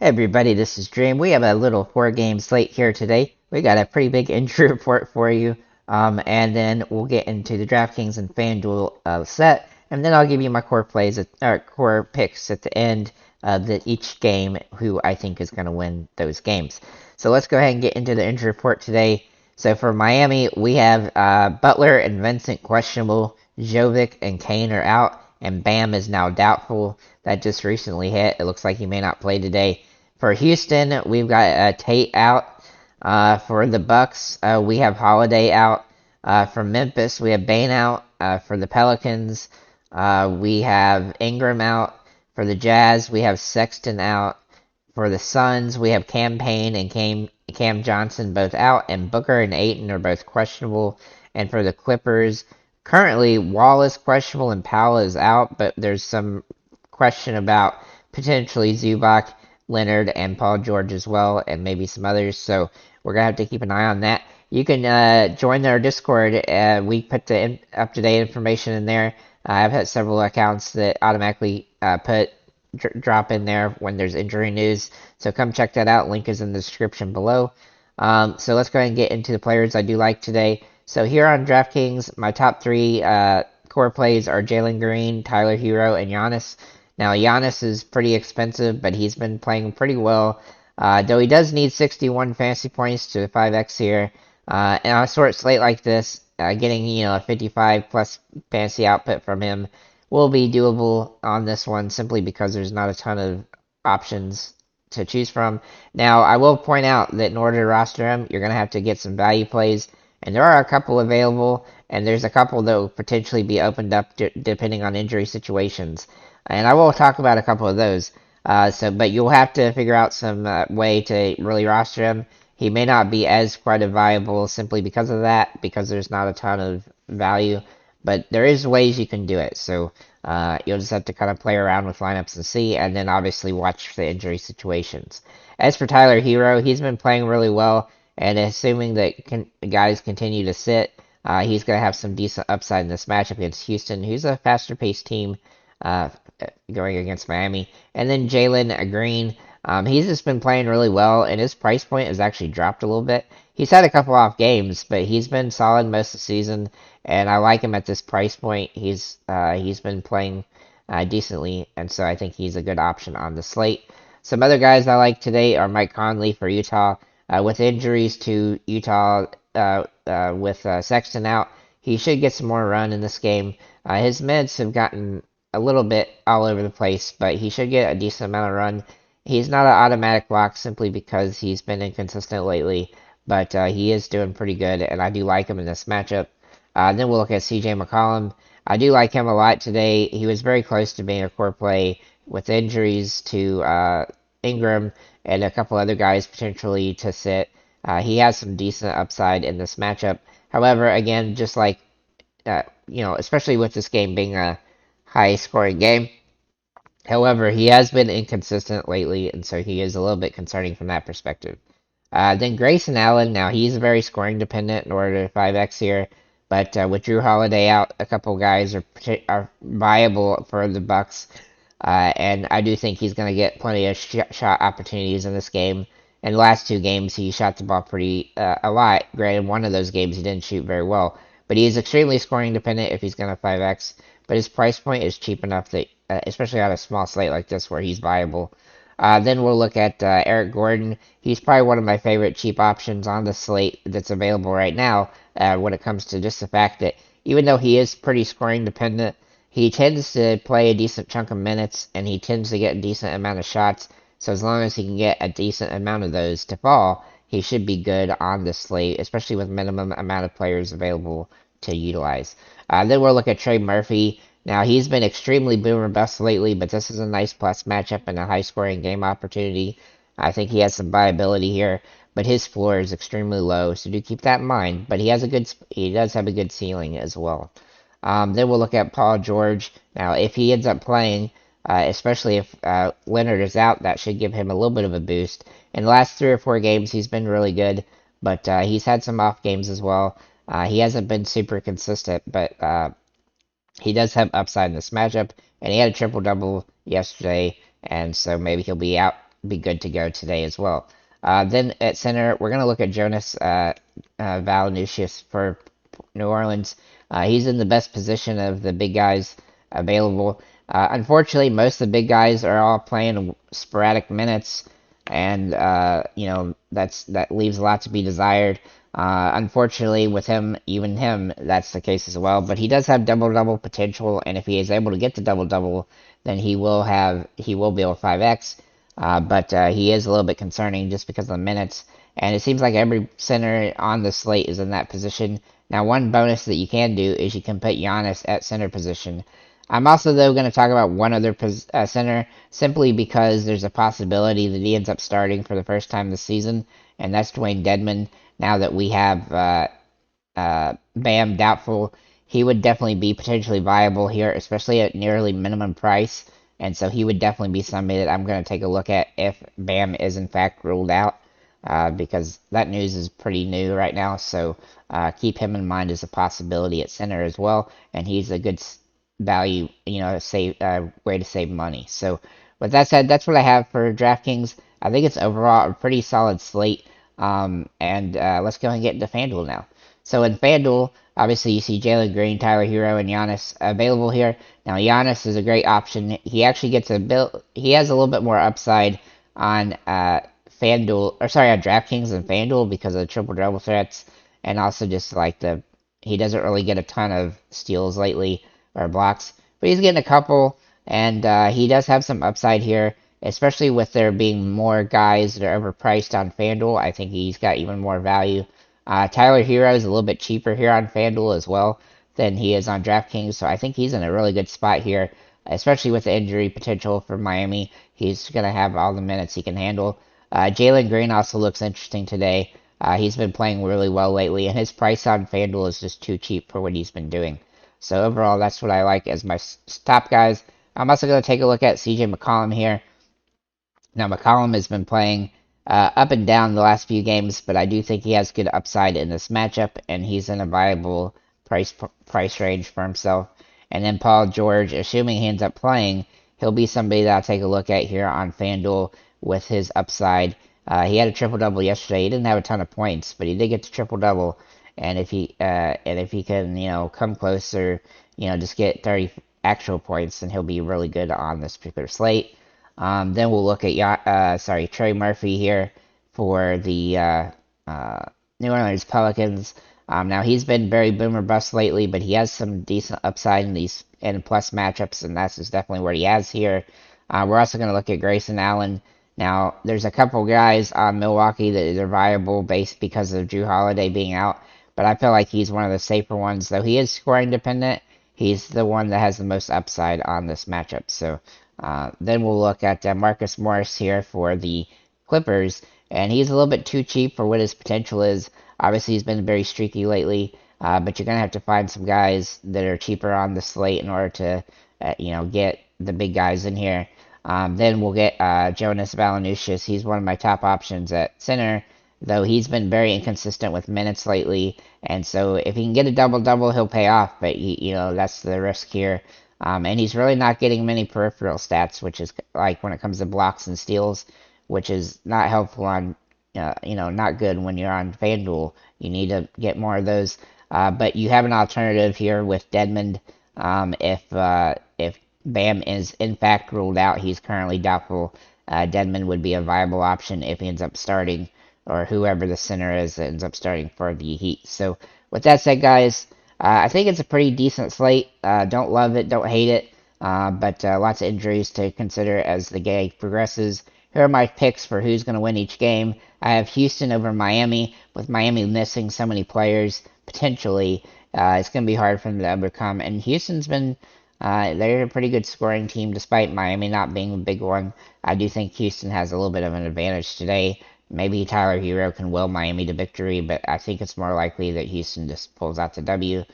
Hey everybody, this is Dream. We have a little 4 game slate here today. We got a pretty big injury report for you, and then we'll get into the DraftKings and Fanduel set, and then I'll give you my core picks at the end of each game, who I think is going to win those games. So let's go ahead and get into the injury report today. So for Miami, we have Butler and Vincent questionable, Jovic and Kane are out, and Bam is now doubtful. That just recently hit. It looks like he may not play today. For Houston, we've got Tate out. For the Bucks, we have Holiday out. For Memphis, we have Bane out. For the Pelicans, we have Ingram out. For the Jazz, we have Sexton out. For the Suns, we have Cam Payne and Cam Johnson both out, and Booker and Ayton are both questionable. And for the Clippers, currently Wall is questionable and Powell is out, but there's some question about potentially Zubac, Leonard, and Paul George as well, and maybe some others. So we're gonna have to keep an eye on that. You can join our Discord. We put the up-to-date information in there. I've had several accounts that automatically drop in there when there's injury news. So come check that out. Link is in the description below. So let's go ahead and get into the players I do like today. So here on DraftKings, my top 3 core plays are Jalen Green, Tyler Hero, and Giannis. Now, Giannis is pretty expensive, but he's been playing pretty well. Though he does need 61 fantasy points to 5x here. And on a short slate like this, getting a 55 plus fantasy output from him will be doable on this one simply because there's not a ton of options to choose from. Now, I will point out that in order to roster him, you're going to have to get some value plays, and there are a couple available, and there's a couple that will potentially be opened up depending on injury situations. And I will talk about a couple of those. But you'll have to figure out some way to really roster him. He may not be as quite a viable simply because of that, because there's not a ton of value. But there is ways you can do it. So you'll just have to kind of play around with lineups and see, and then obviously watch the injury situations. As for Tyler Hero, he's been playing really well, and assuming that guys continue to sit, he's going to have some decent upside in this matchup against Houston, who's a faster paced team. Going against Miami. And then Jalen Green, he's just been playing really well, and his price point has actually dropped a little bit. He's had a couple off games, but he's been solid most of the season, and I like him at this price point. He's been playing decently, and so I think he's a good option on the slate. Some other guys I like today are Mike Conley for Utah. With injuries to Utah, with Sexton out, he should get some more run in this game. His minutes have gotten a little bit all over the place, but he should get a decent amount of run. He's not an automatic lock simply because he's been inconsistent lately, but he is doing pretty good, and I do like him in this matchup. Then we'll look at CJ McCollum. I do like him a lot today. He was very close to being a core play with injuries to Ingram and a couple other guys potentially to sit. He has some decent upside in this matchup. However, again, just like, especially with this game being a high scoring game. However, he has been inconsistent lately, and so he is a little bit concerning from that perspective. Then Grayson Allen, now he's very scoring dependent in order to 5x here, but with Drew Holiday out, a couple guys are viable for the Bucks, and I do think he's going to get plenty of shot opportunities in this game. In the last 2 games, he shot the ball a lot. Granted, one of those games he didn't shoot very well, but he is extremely scoring dependent if he's going to 5x. But his price point is cheap enough that, especially on a small slate like this where he's viable. Then we'll look at Eric Gordon. He's probably one of my favorite cheap options on the slate that's available right now when it comes to just the fact that even though he is pretty scoring dependent, he tends to play a decent chunk of minutes, and he tends to get a decent amount of shots. So as long as he can get a decent amount of those to fall, he should be good on the slate, especially with minimum amount of players available to utilize. Then we'll look at Trey Murphy. Now, he's been extremely boom or bust lately, but this is a nice plus matchup and a high-scoring game opportunity. I think he has some viability here, but his floor is extremely low, so do keep that in mind. But he does have a good ceiling as well. Then we'll look at Paul George. Now, if he ends up playing, especially if Leonard is out, that should give him a little bit of a boost. In the last 3 or 4 games, he's been really good, but he's had some off games as well. He hasn't been super consistent, but he does have upside in this matchup, and he had a triple-double yesterday, and so maybe he'll be out be good to go today as well. Then at center, we're going to look at Jonas Valanciunas for New Orleans. He's in the best position of the big guys available. Unfortunately, most of the big guys are all playing sporadic minutes, and that leaves a lot to be desired. Unfortunately, with him, even him, that's the case as well. But he does have double double potential, and if he is able to get the double double, then he will be able to 5x. But he is a little bit concerning just because of the minutes, and it seems like every center on the slate is in that position. Now, one bonus that you can do is you can put Giannis at center position. I'm also, though, going to talk about one other center simply because there's a possibility that he ends up starting for the first time this season, and that's Dwayne Dedman. Now that we have Bam doubtful, he would definitely be potentially viable here, especially at nearly minimum price. And so he would definitely be somebody that I'm going to take a look at if Bam is in fact ruled out, because that news is pretty new right now. So keep him in mind as a possibility at center as well. And he's a good value, save way to save money. So with that said, that's what I have for DraftKings. I think it's overall a pretty solid slate. And let's go and get into FanDuel now. So in FanDuel, obviously you see Jalen Green, Tyler Hero, and Giannis available here. Now Giannis is a great option. He actually gets he has a little bit more upside on FanDuel, or sorry, on DraftKings than FanDuel because of the triple double threats, and also just like he doesn't really get a ton of steals lately or blocks, but he's getting a couple, and he does have some upside here, especially with there being more guys that are overpriced on FanDuel. I think he's got even more value. Tyler Hero is a little bit cheaper here on FanDuel as well than he is on DraftKings, so I think he's in a really good spot here, especially with the injury potential for Miami. He's going to have all the minutes he can handle. Jalen Green also looks interesting today. He's been playing really well lately, and his price on FanDuel is just too cheap for what he's been doing. So overall, that's what I like as my top guys. I'm also going to take a look at CJ McCollum here. Now, McCollum has been playing up and down the last few games, but I do think he has good upside in this matchup, and he's in a viable price range for himself. And then Paul George, assuming he ends up playing, he'll be somebody that I'll take a look at here on FanDuel with his upside. He had a triple double yesterday. He didn't have a ton of points, but he did get the triple double. And if he can come closer, just get 30 actual points, then he'll be really good on this particular slate. Then we'll look at Trey Murphy here for the New Orleans Pelicans. Now he's been very boomer bust lately, but he has some decent upside in these N plus matchups, and that's just definitely what he has here. We're also going to look at Grayson Allen. Now there's a couple guys on Milwaukee that are viable based because of Jrue Holiday being out, but I feel like he's one of the safer ones. Though he is scoring dependent, he's the one that has the most upside on this matchup. So then we'll look at Marcus Morris here for the Clippers, and he's a little bit too cheap for what his potential is. Obviously, he's been very streaky lately, but you're going to have to find some guys that are cheaper on the slate in order to, get the big guys in here. Then we'll get Jonas Valanciunas. He's one of my top options at center, though he's been very inconsistent with minutes lately, and so if he can get a double-double, he'll pay off, but that's the risk here. And he's really not getting many peripheral stats, which is like when it comes to blocks and steals, which is not helpful on, not good when you're on FanDuel. You need to get more of those. But you have an alternative here with Dedmon. If Bam is in fact ruled out, he's currently doubtful. Dedmon would be a viable option if he ends up starting, or whoever the center is that ends up starting for the Heat. So with that said, guys, I think it's a pretty decent slate. Don't love it, don't hate it, but lots of injuries to consider as the game progresses. Here are my picks for who's going to win each game. I have Houston over Miami, with Miami missing so many players, potentially. It's going to be hard for them to overcome. And Houston's been, they're a pretty good scoring team, despite Miami not being a big one. I do think Houston has a little bit of an advantage today. Maybe Tyler Hero can will Miami to victory, but I think it's more likely that Houston just pulls out the W.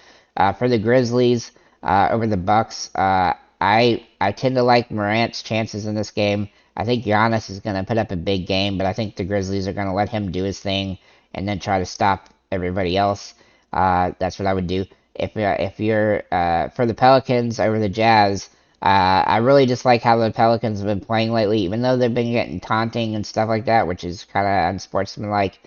For the Grizzlies over the Bucks, I tend to like Morant's chances in this game. I think Giannis is going to put up a big game, but I think the Grizzlies are going to let him do his thing and then try to stop everybody else. That's what I would do. If you're for the Pelicans over the Jazz, I really just like how the Pelicans have been playing lately, even though they've been getting taunting and stuff like that, which is kind of unsportsmanlike.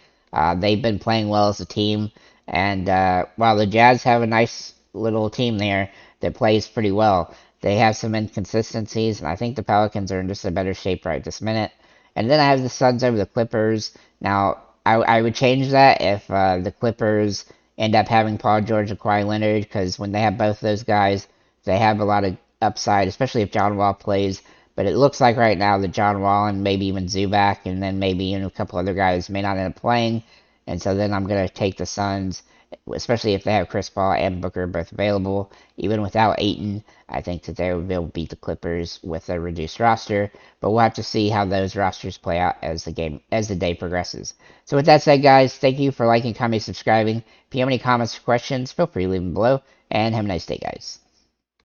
They've been playing well as a team, and while the Jazz have a nice little team there that plays pretty well, they have some inconsistencies, and I think the Pelicans are in just a better shape right this minute. And then I have the Suns over the Clippers. Now, I would change that if the Clippers end up having Paul George and Kawhi Leonard, because when they have both those guys, they have a lot of upside, especially if John Wall plays. But it looks like right now that John Wall and maybe even Zubac and then maybe even a couple other guys may not end up playing. And so then I'm going to take the Suns, especially if they have Chris Paul and Booker both available. Even without Ayton, I think that they will be able to beat the Clippers with a reduced roster. But we'll have to see how those rosters play out as the day progresses. So with that said, guys, thank you for liking, commenting, subscribing. If you have any comments or questions, feel free to leave them below. And have a nice day, guys.